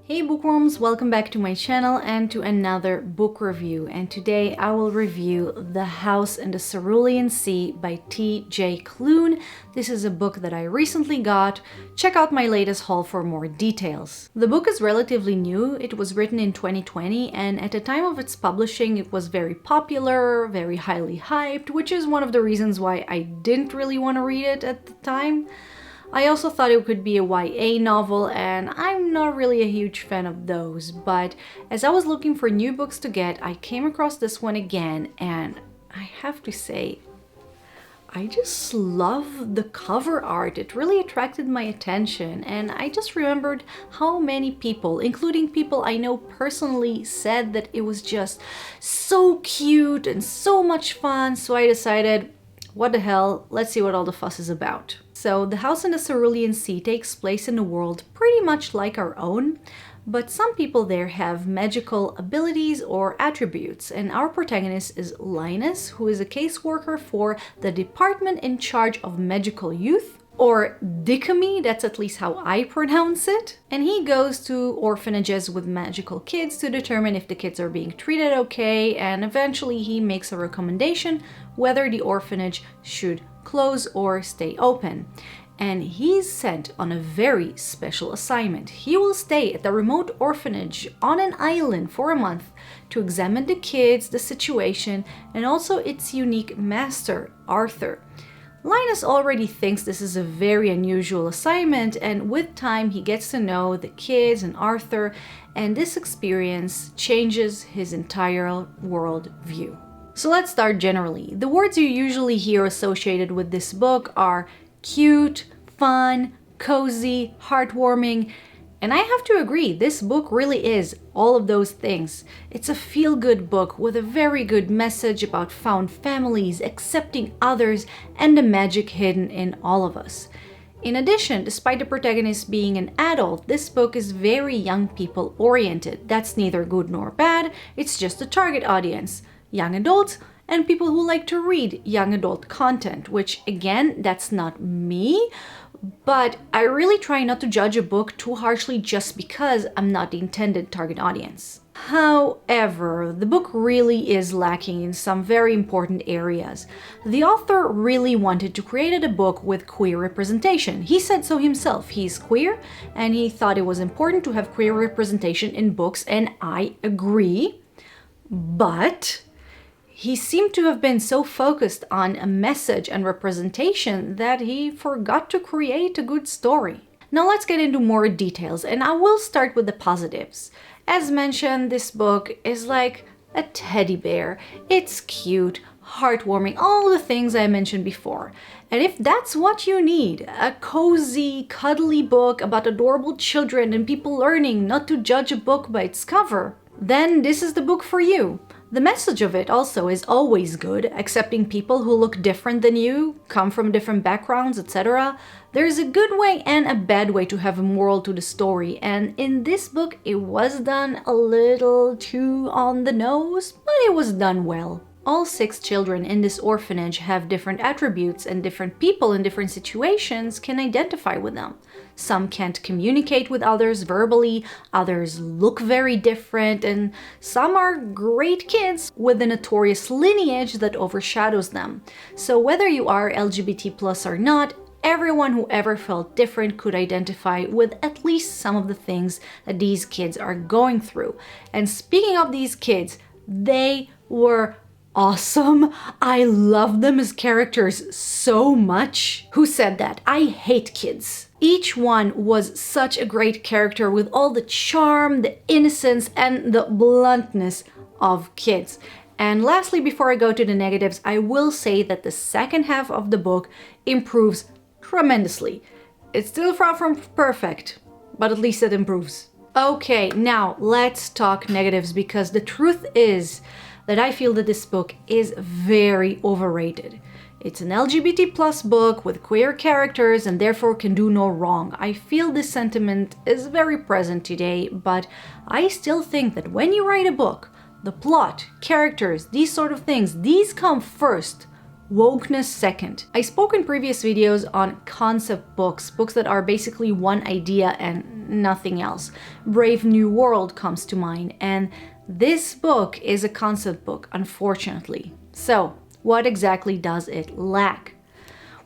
Hey bookworms, welcome back to my channel and to another book review. And today I will review The House in the Cerulean Sea by T.J. Klune. This is a book that I recently got. Check out my latest haul for more details. The book is relatively new. It was written in 2020 and at the time of its publishing it was very popular, very highly hyped, which is one of the reasons why I didn't really want to read it at the time. I also thought it could be a YA novel, and I'm not really a huge fan of those, but as I was looking for new books to get, I came across this one again, and I have to say, I just love the cover art. It really attracted my attention, and I just remembered how many people, including people I know personally, said that it was just so cute and so much fun, so I decided, what the hell, let's see what all the fuss is about. So, The House in the Cerulean Sea takes place in a world pretty much like our own, but some people there have magical abilities or attributes, and our protagonist is Linus, who is a caseworker for the department in charge of magical youth, or Dickomy, that's at least how I pronounce it. And he goes to orphanages with magical kids to determine if the kids are being treated okay, and eventually he makes a recommendation whether the orphanage should close or stay open. And he's sent on a very special assignment. He will stay at the remote orphanage on an island for a month to examine the kids, the situation, and also its unique master, Arthur. Linus already thinks this is a very unusual assignment, and with time he gets to know the kids and Arthur, and this experience changes his entire world view. So let's start generally. The words you usually hear associated with this book are cute, fun, cozy, heartwarming, and I have to agree, this book really is all of those things. It's a feel-good book with a very good message about found families, accepting others, and the magic hidden in all of us. In addition, despite the protagonist being an adult, this book is very young people oriented. That's neither good nor bad, it's just a target audience. Young adults and people who like to read young adult content, which again, that's not me, but I really try not to judge a book too harshly just because I'm not the intended target audience. However, the book really is lacking in some very important areas. The author really wanted to create a book with queer representation. He said so himself. He's queer and he thought it was important to have queer representation in books, and I agree, but he seemed to have been so focused on a message and representation that he forgot to create a good story. Now let's get into more details, and I will start with the positives. As mentioned, this book is like a teddy bear. It's cute, heartwarming, all the things I mentioned before. And if that's what you need, a cozy, cuddly book about adorable children and people learning not to judge a book by its cover, then this is the book for you. The message of it also is always good, accepting people who look different than you, come from different backgrounds, etc. There's a good way and a bad way to have a moral to the story, and in this book it was done a little too on the nose, but it was done well. All 6 children in this orphanage have different attributes, and different people in different situations can identify with them. Some can't communicate with others verbally, others look very different, and some are great kids with a notorious lineage that overshadows them. So whether you are LGBT+ or not, everyone who ever felt different could identify with at least some of the things that these kids are going through. And speaking of these kids, they were awesome. I love them as characters so much. Who said that? I hate kids. Each one was such a great character with all the charm, the innocence, and the bluntness of kids. And lastly, before I go to the negatives, I will say that the second half of the book improves tremendously. It's still far from perfect, but at least it improves. Okay, now let's talk negatives, because the truth is that I feel that this book is very overrated. It's an LGBT+ book with queer characters and therefore can do no wrong. I feel this sentiment is very present today, but I still think that when you write a book, the plot, characters, these sort of things, these come first wokeness second. I spoke in previous videos on concept books, books that are basically one idea and nothing else. Brave New World comes to mind, and this book is a concept book, unfortunately. So, what exactly does it lack?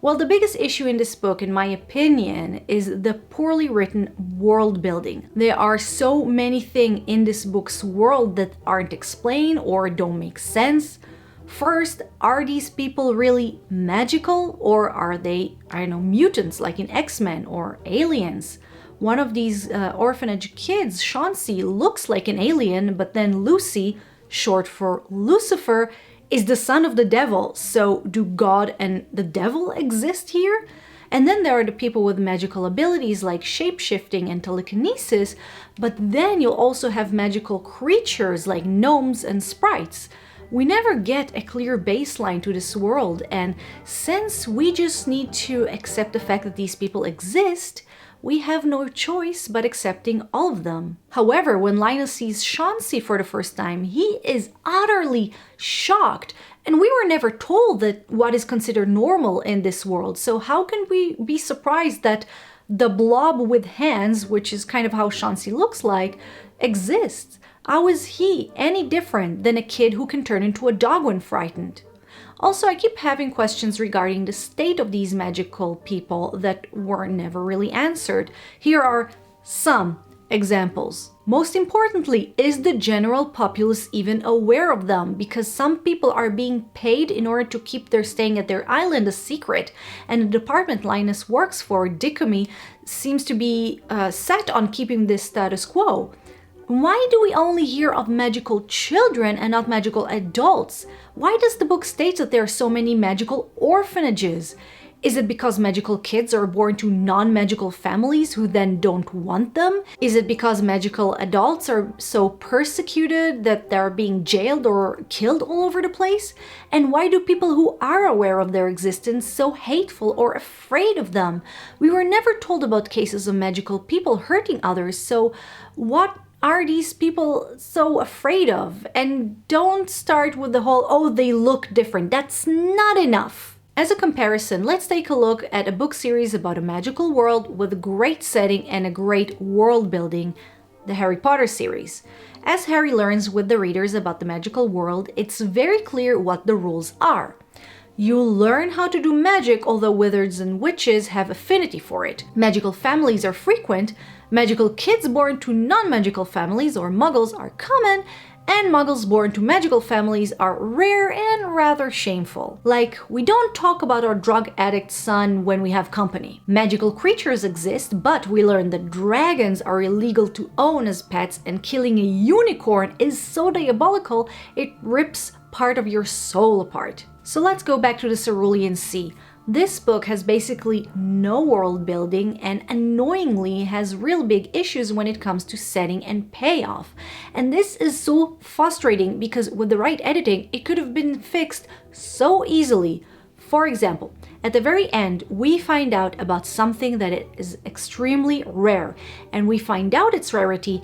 Well, the biggest issue in this book, in my opinion, is the poorly written world building. There are so many things in this book's world that aren't explained or don't make sense. First, are these people really magical, or are they, I don't know, mutants like in X-Men, or aliens? One of these orphanage kids, Chauncey, looks like an alien, but then Lucy, short for Lucifer, is the son of the devil. So do God and the devil exist here? And then there are the people with magical abilities like shape-shifting and telekinesis, but then you'll also have magical creatures like gnomes and sprites. We never get a clear baseline to this world, and since we just need to accept the fact that these people exist, we have no choice but accepting all of them. However, when Linus sees Chauncey for the first time, he is utterly shocked, and we were never told that what is considered normal in this world. So how can we be surprised that the blob with hands, which is kind of how Chauncey looks like, exists? How is he any different than a kid who can turn into a dog when frightened? Also, I keep having questions regarding the state of these magical people that were never really answered. Here are some examples. Most importantly, is the general populace even aware of them? Because some people are being paid in order to keep their staying at their island a secret, and the department Linus works for, Dickomy, seems to be set on keeping this status quo. Why do we only hear of magical children and not magical adults? Why does the book state that there are so many magical orphanages? Is it because magical kids are born to non-magical families who then don't want them? Is it because magical adults are so persecuted that they're being jailed or killed all over the place? And why do people who are aware of their existence so hateful or afraid of them? We were never told about cases of magical people hurting others, so what are these people so afraid of? And don't start with the whole, oh, they look different. That's not enough. As a comparison, let's take a look at a book series about a magical world with a great setting and a great world building, the Harry Potter series. As Harry learns with the readers about the magical world, it's very clear what the rules are. You learn how to do magic, although wizards and witches have affinity for it. Magical families are frequent, magical kids born to non-magical families or muggles are common, and muggles born to magical families are rare and rather shameful. Like, we don't talk about our drug addict son when we have company. Magical creatures exist, but we learn that dragons are illegal to own as pets, and killing a unicorn is so diabolical it rips part of your soul apart. So let's go back to the Cerulean Sea. This book has basically no world building and annoyingly has real big issues when it comes to setting and payoff. And this is so frustrating because with the right editing, it could have been fixed so easily. For example, at the very end, we find out about something that is extremely rare, and we find out its rarity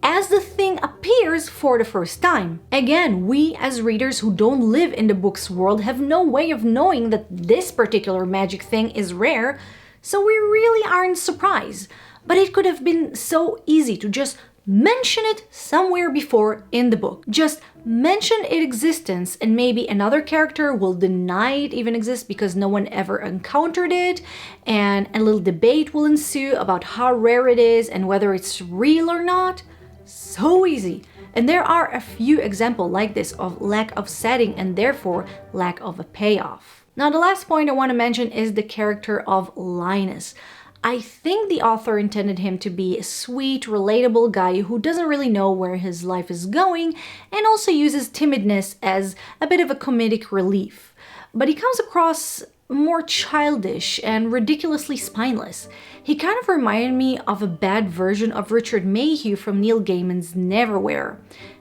as the thing appears for the first time. Again, we as readers who don't live in the book's world have no way of knowing that this particular magic thing is rare, so we really aren't surprised. But it could have been so easy to just mention it somewhere before in the book. Just mention its existence, and maybe another character will deny it even exists because no one ever encountered it, and a little debate will ensue about how rare it is and whether it's real or not. So easy. And there are a few examples like this of lack of setting and therefore lack of a payoff. Now, the last point I want to mention is the character of Linus. I think the author intended him to be a sweet, relatable guy who doesn't really know where his life is going and also uses timidness as a bit of a comedic relief. But he comes across more childish and ridiculously spineless. He kind of reminded me of a bad version of Richard Mayhew from Neil Gaiman's Neverwhere.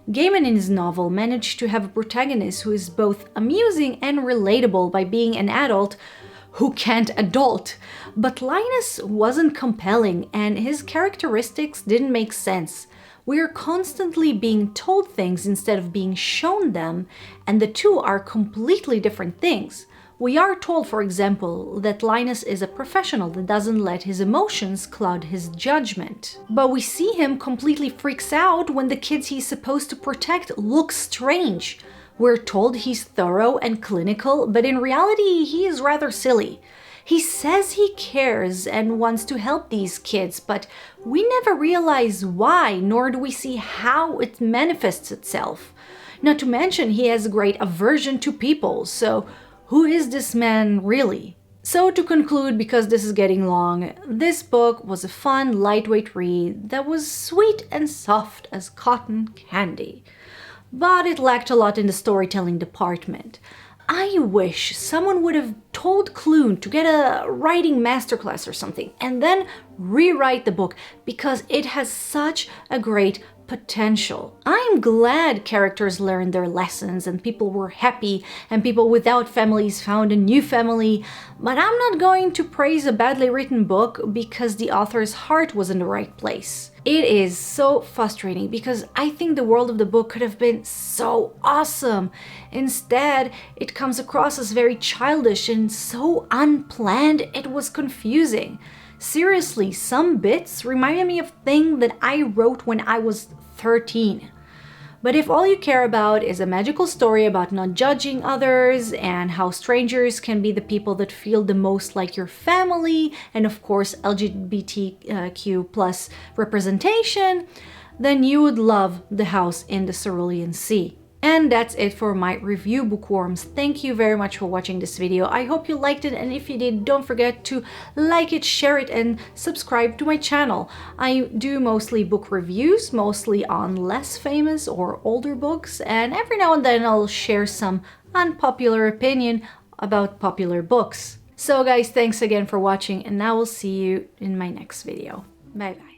Gaiman in his novel managed to have a protagonist who is both amusing and relatable by being an adult who can't adult. But Linus wasn't compelling and his characteristics didn't make sense. We're constantly being told things instead of being shown them, and the two are completely different things. We are told, for example, that Linus is a professional that doesn't let his emotions cloud his judgment. But we see him completely freaks out when the kids he's supposed to protect look strange. We're told he's thorough and clinical, but in reality, he is rather silly. He says he cares and wants to help these kids, but we never realize why, nor do we see how it manifests itself. Not to mention, he has a great aversion to people, so who is this man really? So to conclude, because this is getting long, this book was a fun, lightweight read that was sweet and soft as cotton candy. But it lacked a lot in the storytelling department. I wish someone would have told Klune to get a writing masterclass or something and then rewrite the book, because it has such a great potential. I'm glad characters learned their lessons and people were happy and people without families found a new family, but I'm not going to praise a badly written book because the author's heart was in the right place. It is so frustrating because I think the world of the book could have been so awesome. Instead, it comes across as very childish and so unplanned it was confusing. Seriously, some bits reminded me of things that I wrote when I was 13. But if all you care about is a magical story about not judging others and how strangers can be the people that feel the most like your family, and of course LGBTQ plus representation, then you would love The House in the Cerulean Sea. And that's it for my review, bookworms. Thank you very much for watching this video. I hope you liked it, and if you did, don't forget to like it, share it, and subscribe to my channel. I do mostly book reviews, mostly on less famous or older books, and every now and then I'll share some unpopular opinion about popular books. So guys, thanks again for watching, and I will see you in my next video. Bye bye.